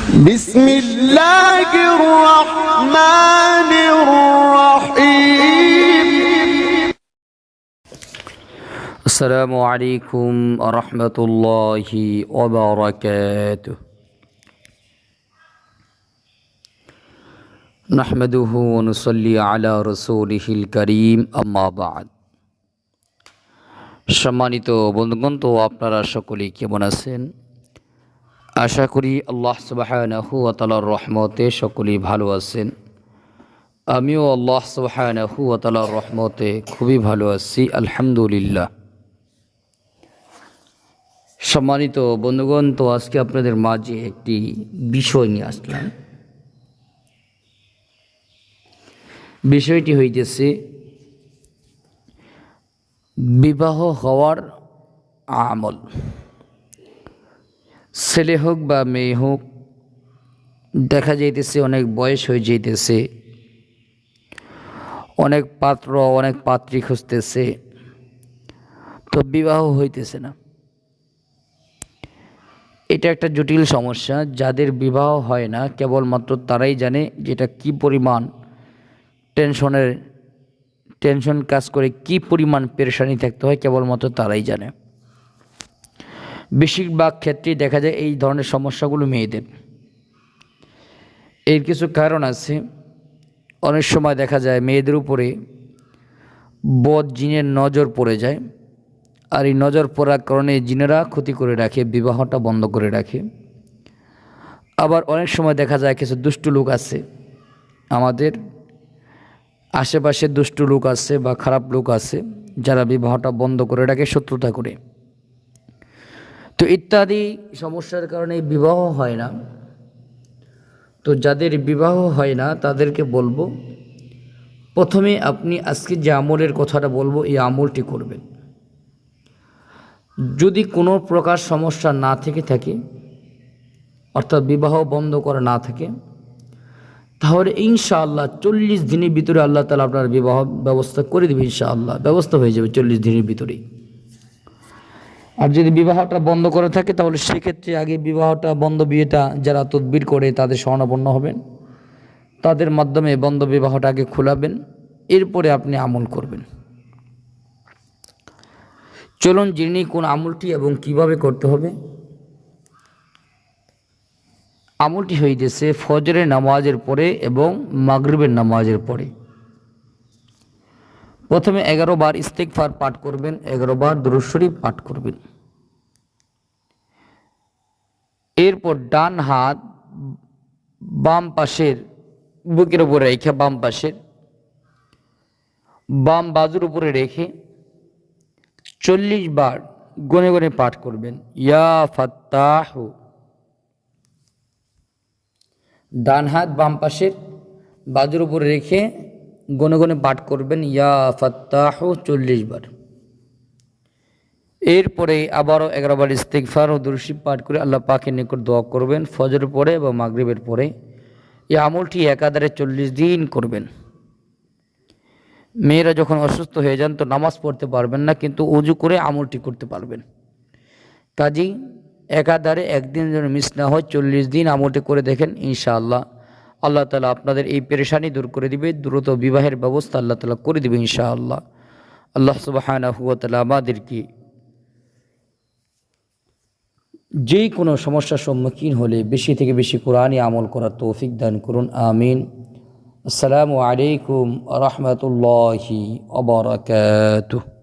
بسم الله الرحمن الرحيم السلام عليكم ورحمة الله وبركاته نحمده ونصلي على رسوله الكريم أما بعد সম্মানিত বন্ধুগণ, তো আপনারা সকলেই কেমন আছেন? আশা করি আল্লাহ সুবহানাহু ওয়া তাআলার রহমতে সকলেই ভালো আছেন। আমিও আল্লাহ সুবহানাহু ওয়া তাআলার রহমতে খুবই ভালো আছি, আলহামদুলিল্লাহ। সম্মানিত বন্ধুগণ, তো আজকে আপনাদের মাঝে একটি বিষয় নিয়ে আসলাম। বিষয়টি হইতেছে বিবাহ হওয়ার আমল। ছেলে হোক বা মেয়ে হোক, দেখা যাইতেছে অনেক বয়স হয়ে যাইতেছে, অনেক পাত্র অনেক পাত্রী খুঁজতেছে, তো বিবাহ হইতেছে না। এটা একটা জটিল সমস্যা। যাদের বিবাহ হয় না কেবলমাত্র তারাই জানে যেটা কি পরিমাণ টেনশন কাজ করে, কি পরিমাণ পেরেশানি থাকতে হয়, কেবলমাত্র তারাই জানে। বেশিরভাগ ক্ষেত্রেই দেখা যায় এই ধরনের সমস্যাগুলো মেয়েদের। এর কিছু কারণ আছে। অনেক সময় দেখা যায় মেয়েদের উপরে বদ জিনের নজর পড়ে যায়, আর এই নজর পড়ার কারণে জিনেরা ক্ষতি করে রাখে, বিবাহটা বন্ধ করে রাখে। আবার অনেক সময় দেখা যায় কিছু দুষ্টু লোক আছে, আমাদের আশেপাশে দুষ্টু লোক আছে বা খারাপ লোক আছে, যারা বিবাহটা বন্ধ করে রাখে শত্রুতা করে। তো ইত্যাদি সমস্যার কারণে বিবাহ হয় না। তো যাদের বিবাহ হয় না তাদেরকে বলবো, প্রথমে আপনি আজকে যে আমলের কথাটা বলবো এই আমলটি করবেন। যদি কোনো প্রকার সমস্যা না থেকে থাকে, অর্থাৎ বিবাহ বন্ধ করা না থাকে, তাহলে ইনশাআল্লাহ 40 দিনের ভিতরে আল্লাহ তাআলা আপনার বিবাহ ব্যবস্থা করে দেবে। ইনশাআল্লাহ ব্যবস্থা হয়ে যাবে 40 দিনের ভিতরেই। আর যদি বিবাহটা বন্ধ করে থাকে তাহলে সেক্ষেত্রে আগে বিবাহটা বন্ধ বিয়েটা যারা তদবির করে তাদের শরণাপন্ন হবেন, তাদের মাধ্যমে বন্ধ বিবাহটা আগে খোলাবেন, এরপরে আপনি আমল করবেন। চলুন জেনে কোন আমলটি এবং কিভাবে করতে হবে। আমলটি হইতেছে ফজরের নামাজের পরে এবং মাগরিবের নামাজের পরে। প্রথমে 11 বার ইস্তিগফার পাঠ করবেন, 11 বার দুরূদ শরীফ পাঠ করবেন। এরপর ডান হাত বাম পাশের বুকের উপরে রেখে, বাম বাজুর উপরে রেখে 40 বার গনে গনে পাঠ করবেন, ইয়া ফাত্তাহু। ডান হাত বাম পাশের বাজুর উপরে রেখে গনে গনে পাঠ করবেন, ইয়া ফাত্তাহু 40 বার। এরপরে আবারও 11 বার ইস্তিগফার ও দুরূদ শরীফ পাঠ করে আল্লাহ পাকের নিকট দোয়া করবেন। ফজরের পরে এবং মাগরিবের পরে এই আমলটি একাধারে 40 দিন করবেন। মেয়েরা যখন অসুস্থ হয়ে যান তো নামাজ পড়তে পারবেন না, কিন্তু ওযু করে আমলটি করতে পারবেন। কাজেই একাধারে একদিন যেন মিস না হয়, 40 দিন আমলটি করে দেখেন। ইনশাআল্লাহ আল্লাহ তাআলা আপনাদের এই পেরেশানি দূর করে দিবে, দ্রুত বিবাহের ব্যবস্থা আল্লাহ তাআলা করে দিবে ইনশাআল্লাহ। আল্লাহ সুবহানাহু ওয়া তাআলা আমাদেরকে যে কোনো সমস্যার সম্মুখীন হলে বেশি থেকে বেশি কোরআনে আমল করার তৌফিক দান করুন, আমিন। আসসালামু আলাইকুম ওয়া রাহমাতুল্লাহি ওয়া বারাকাতুহু।